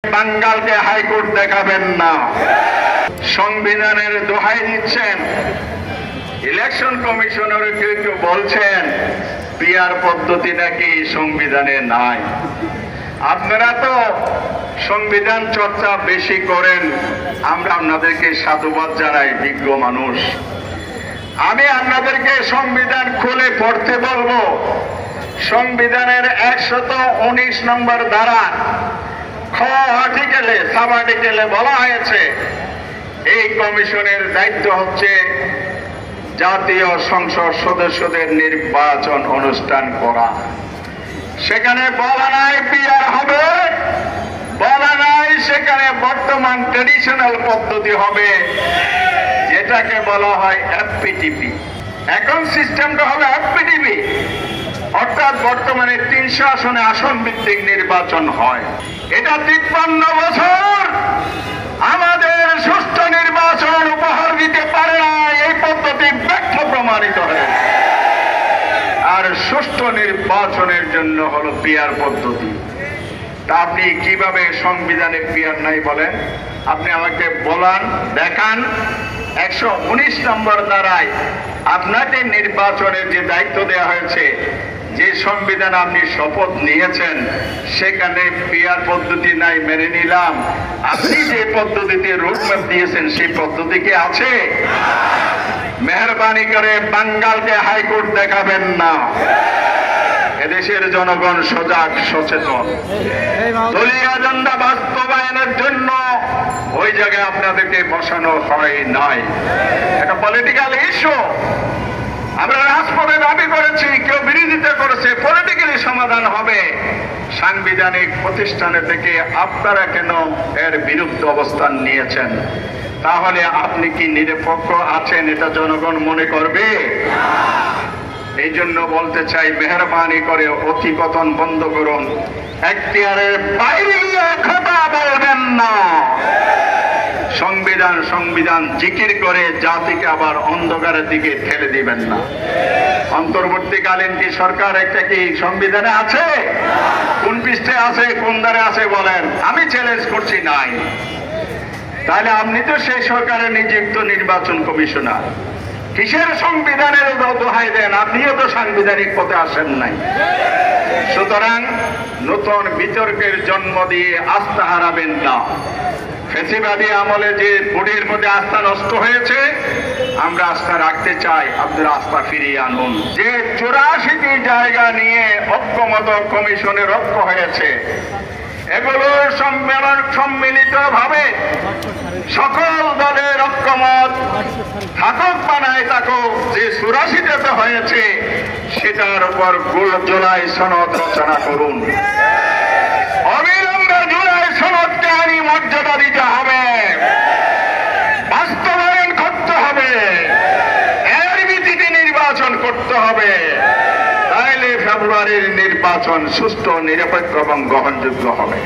বাঙ্গালকে high court দেখাবেন না, সংবিধানের দোহাই দিচ্ছেন। ইলেকশন কমিশনের কেউ কেউ বলছেন পিআর পদ্ধতি নাকি সংবিধানে নাই। আপনারা তো সংবিধান চর্চা বেশি করেন, আমরা আপনাদেরকে সাধুবাদ জানাই, বিজ্ঞ মানুষ। আমি আপনাদেরকে সংবিধান খুলে পড়তে বলবো। সংবিধানের 119 নম্বর ধারা খ আর্টিকেলে সাব আর্টিকেলে বলা হয়েছে এই কমিশনের দায়িত্ব হচ্ছে জাতীয় সংসদ সদস্যদের নির্বাচন অনুষ্ঠান করা। সেখানে বলা নাই পিআর হবে, বলা নাই সেখানে বর্তমান ট্রেডিশনাল পদ্ধতি হবে, যেটাকে বলা হয় এফপিটিপি। এখন সিস্টেমটা হবে এফপিটিপি, অর্থাৎ বর্তমানে 300 আসনে আসন ভিত্তিক নির্বাচন হয়। এটা 53 বছর আমাদের সুষ্ঠু নির্বাচন উপহার দিতে পারে না, এই পদ্ধতি ব্যর্থ প্রমাণিত হয়েছে। আর সুষ্ঠু নির্বাচনের জন্য হলো পিআর পদ্ধতি। তা আপনি কিভাবে সংবিধানে পিআর নাই বলেন? আপনি আমাকে বলান, দেখান 119 নম্বর ধারায় আপনাকে নির্বাচনের যে দায়িত্ব দেওয়া হয়েছে, যে সংবিধান আপনি শপথ নিয়েছেন, সেখানে পিআর পদ্ধতি নাই, মেনে নিলাম। আপনি যে পদ্ধতিতে রোডম্যাপ দিয়েছেন সেই পদ্ধতি কি আছে? মেহরবানি করে বাঙ্গালকে হাইকোর্ট দেখাবেন না। এদেশের জনগণ সজাগ, সচেতন। দলীয় এজেন্ডা বাস্তবায়নের জন্য ওই জায়গায় আপনাদেরকে বসানো হয় নাই। এটা পলিটিক্যাল ইস্যু। আমরা রাজপথে দাবি করেছি, কেউ বিরোধিতা করেছে, পলিটিক্যালি সমাধান হবে। সাংবিধানিক প্রতিষ্ঠানে থেকে আপনারা কেন এর বিরুদ্ধে অবস্থান নিয়েছেন? তাহলে আপনি কি নিরপেক্ষ আছেন এটা জনগণ মনে করবে? এই জন্য বলতে চাই, মেহরবানি করে অতিকথন বন্ধ করুন। এখতিয়ারের বাইরে গিয়ে কথা বলবেন না। সংবিধান সংবিধান জিকির করে জাতিকে আবার অন্ধকারের দিকে ঠেলে দিবেন না। অন্তর্বর্তীকালীন কি সরকার একটা কি সংবিধানে আছে? কোন পৃষ্ঠে আছে, কোন ধারে আছে বলেন? আমি চ্যালেঞ্জ করছি নাই। তাহলে আপনি তো সেই সরকারের নিযুক্ত নির্বাচন কমিশনার, কিসের সংবিধানের দোহাই দেন? আপনিও তো সাংবিধানিক পথে আসেন নাই। সুতরাং নতুন বিতর্কের জন্ম দিয়ে আস্থা হারাবেন না। ফ্যাসিবাদী আমলে যে বোর্ডের মধ্যে আস্থা নষ্ট হয়েছে, আমরা আস্থা রাখতে চাই, আপনারা আস্থা ফিরিয়ে আনুন। যে 84টি জায়গা নিয়ে ঐক্যমত কমিশনের ঐক্য হয়েছে, এগুলো সম্মিলিত ভাবে সকল দলের ঐক্যমত থাকুক বা নাই থাকুক, যে 84তে হয়েছে সেটার উপর জুলাই সনদ রচনা করুন। অবিলম্বে জুলাই সনদকে আইনি মর্যাদা দিতে হবে, বাস্তবায়ন করতে হবে, এর ভিত্তিতে নির্বাচন করতে হবে। তাইলে ফেব্রুয়ারির নির্বাচন সুষ্ঠু, নিরপেক্ষ এবং গ্রহণযোগ্য হবে।